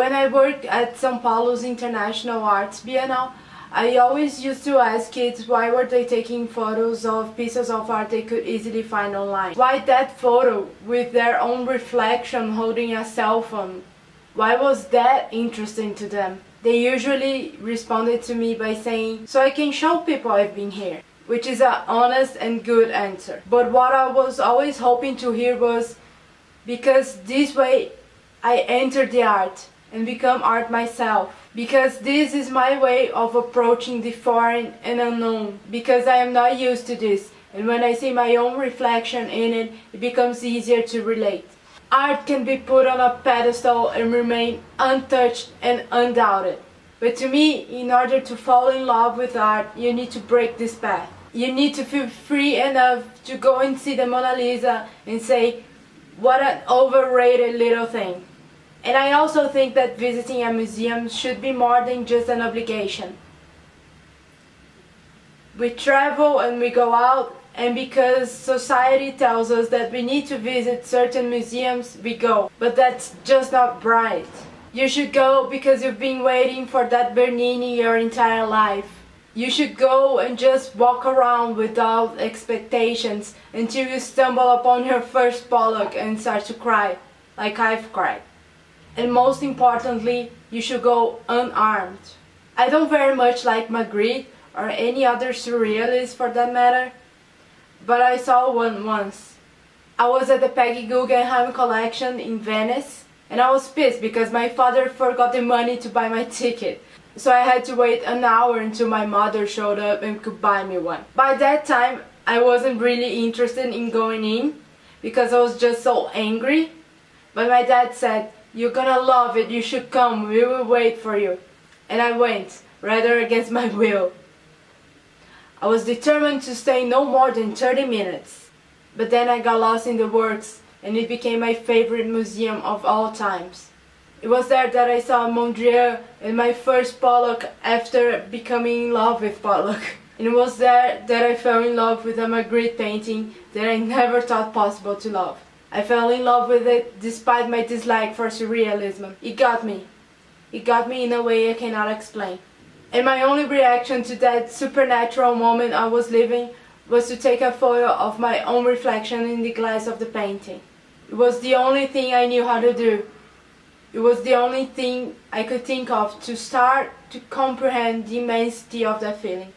When I worked at São Paulo's International Arts Bienal, I always used to ask kids why were they taking photos of pieces of art they could easily find online. Why that photo with their own reflection holding a cell phone? Why was that interesting to them? They usually responded to me by saying, so I can show people I've been here, which is an honest and good answer. But what I was always hoping to hear was, because this way I enter the art and become art myself. Because this is my way of approaching the foreign and unknown. Because I am not used to this, and when I see my own reflection in it, it becomes easier to relate. Art can be put on a pedestal and remain untouched and undoubted. But to me, in order to fall in love with art, you need to break this path. You need to feel free enough to go and see the Mona Lisa and say, what an overrated little thing. And I also think that visiting a museum should be more than just an obligation. We travel and we go out, and because society tells us that we need to visit certain museums, we go. But that's just not right. You should go because you've been waiting for that Bernini your entire life. You should go and just walk around without expectations until you stumble upon your first Pollock and start to cry, like I've cried. And most importantly, you should go unarmed. I don't very much like Magritte or any other surrealist for that matter, but I saw one once. I was at the Peggy Guggenheim collection in Venice, and I was pissed because my father forgot the money to buy my ticket. So I had to wait an hour until my mother showed up and could buy me one. By that time, I wasn't really interested in going in because I was just so angry. But my dad said, "You're gonna love it, you should come, we will wait for you." And I went, rather against my will. I was determined to stay no more than 30 minutes. But then I got lost in the works, and it became my favorite museum of all times. It was there that I saw Mondrian and my first Pollock after becoming in love with Pollock. And it was there that I fell in love with a Magritte painting that I never thought possible to love. I fell in love with it despite my dislike for surrealism. It got me. It got me in a way I cannot explain. And my only reaction to that supernatural moment I was living was to take a photo of my own reflection in the glass of the painting. It was the only thing I knew how to do. It was the only thing I could think of to start to comprehend the immensity of that feeling.